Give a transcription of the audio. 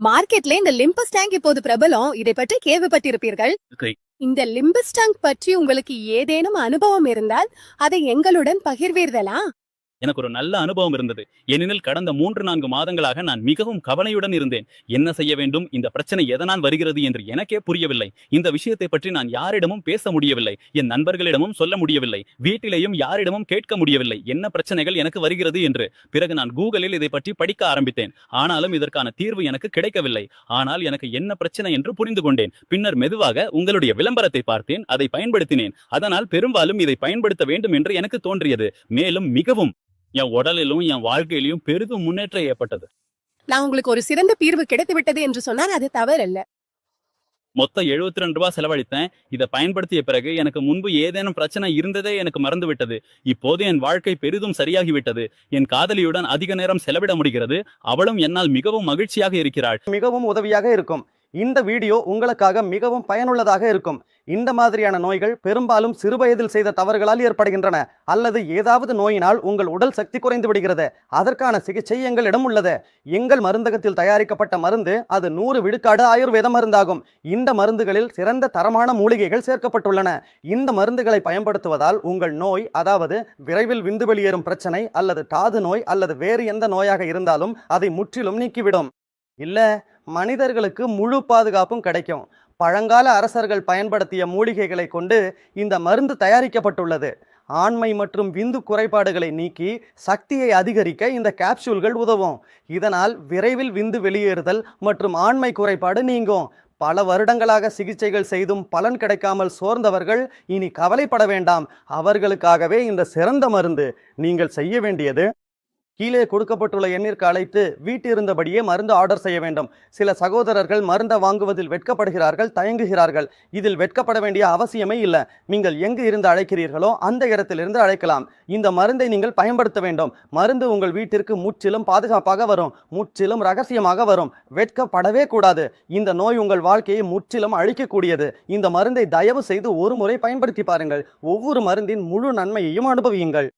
மார்க்கெட்ல இந்த limbus tank இப்போது பிரபலம். இதை பற்றி கேள்விப்பட்டிருப்பீர்கள். Okay. இந்த லிம்பஸ் டேங்க் பற்றி உங்களுக்கு ஏதேனும் அனுபவம் இருந்தால் அதை எங்களுடன் பகிர்வீர்களா? எனக்கு ஒரு நல்ல அனுபவம் இருந்தது. ஏனெனில் கடந்த 3-4 மாதங்களாக நான் மிகவும் கவலையுடன் இருந்தேன். என்ன செய்ய வேண்டும், இந்த பிரச்சனை எதனால் வருகிறது என்று எனக்கே புரியவில்லை. இந்த விஷயத்தை பற்றி நான் யாரிடமும் பேச முடியவில்லை. என் நண்பர்களிடமும் சொல்ல முடியவில்லை. வீட்டிலேயும் யாரிடமும் கேட்க முடியவில்லை என்ன பிரச்சனைகள் எனக்கு வருகிறது என்று. பிறகு நான் கூகுளில் இதை பற்றி படிக்க ஆரம்பித்தேன். ஆனாலும் இதற்கான தீர்வு எனக்கு கிடைக்கவில்லை. ஆனால் எனக்கு என்ன பிரச்சனை என்று புரிந்து கொண்டேன். பின்னர் மெதுவாக உங்களுடைய விளம்பரத்தை பார்த்தேன், அதை பயன்படுத்தினேன். அதனால் பெரும்பாலும் இதை பயன்படுத்த வேண்டும் என்று எனக்கு தோன்றியது. மேலும் மிகவும் என் உடலிலும் என் வாழ்க்கையிலும் பெரிதும் முன்னேற்றம் ஏற்பட்டது. நான் உங்களுக்கு ஒரு சிறந்த தீர்வு கிடைத்து விட்டது என்று சொன்னால் அது தவறல்ல. மொத்தம் ₹72 செலவழித்தேன். இதை பயன்படுத்திய பிறகு எனக்கு முன்பு ஏதேனும் பிரச்சனை இருந்ததே எனக்கு மறந்துவிட்டது. இப்போது என் வாழ்க்கை பெரிதும் சரியாகிவிட்டது. என் காதலியுடன் அதிக நேரம் செலவிட முடிகிறது. அவளும் என்னால் மிகவும் மகிழ்ச்சியாக இருக்கிறாள். மிகவும் உதவியாக இருக்கும். இந்த வீடியோ உங்களுக்காக மிகவும் பயனுள்ளதாக இருக்கும். இந்த மாதிரியான நோய்கள் பெரும்பாலும் சிறுவயதில் செய்த தவறுகளால் ஏற்படுகின்றன, அல்லது ஏதாவது நோயினால் உங்கள் உடல் சக்தி குறைந்து விடுகிறது. அதற்கான சிகிச்சை எங்களிடம் உள்ளது. எங்கள் மருந்தகத்தில் தயாரிக்கப்பட்ட மருந்து அது 100 விழுக்காடு ஆயுர்வேத மருந்தாகும். இந்த மருந்துகளில் சிறந்த தரமான மூலிகைகள் சேர்க்கப்பட்டுள்ளன. இந்த மருந்துகளை பயன்படுத்துவதால் உங்கள் நோய், அதாவது விரைவில் விந்து வெளியேறும் பிரச்சனை அல்லது தாது நோய் அல்லது வேறு எந்த நோயாக இருந்தாலும் அதை முற்றிலும் நீக்கிவிடும். இல்ல, மனிதர்களுக்கு முழு பாதுகாப்பும் கிடைக்கும். பழங்கால அரசர்கள் பயன்படுத்திய மூலிகைகளை கொண்டு இந்த மருந்து தயாரிக்கப்பட்டுள்ளது. ஆண்மை மற்றும் விந்து குறைபாடுகளை நீக்கி சக்தியை அதிகரிக்க இந்த கேப்சூல்கள் உதவும். இதனால் விரைவில் விந்து வெளியேறுதல் மற்றும் ஆண்மை குறைபாடு நீங்கும். பல வருடங்களாக சிகிச்சைகள் செய்தும் பலன் கிடைக்காமல் சோர்ந்தவர்கள் இனி கவலைப்பட வேண்டாம். அவர்களுக்காகவே இந்த சிறந்த மருந்து. நீங்கள் செய்ய வேண்டியது, கீழே கொடுக்கப்பட்டுள்ள எண்ணிற்கு அழைத்து வீட்டிருந்தபடியே மருந்து ஆர்டர் செய்ய வேண்டும். சில சகோதரர்கள் மருந்தை வாங்குவதில் வெட்கப்படுகிறார்கள், தயங்குகிறார்கள். இதில் வெட்கப்பட வேண்டிய அவசியமே இல்லை. நீங்கள் எங்கு இருந்து அழைக்கிறீர்களோ அந்த இடத்திலிருந்து அழைக்கலாம். இந்த மருந்தை நீங்கள் பயன்படுத்த வேண்டும். மருந்து உங்கள் வீட்டிற்கு முற்றிலும் பாதுகாப்பாக வரும், முற்றிலும் ரகசியமாக வரும். வெட்கப்படவே கூடாது. இந்த நோய் உங்கள் வாழ்க்கையை முற்றிலும் அழிக்கக்கூடியது. இந்த மருந்தை தயவு செய்து ஒரு முறை பயன்படுத்தி பாருங்கள். ஒவ்வொரு மருந்தின் முழு நன்மையையும் அனுபவியுங்கள்.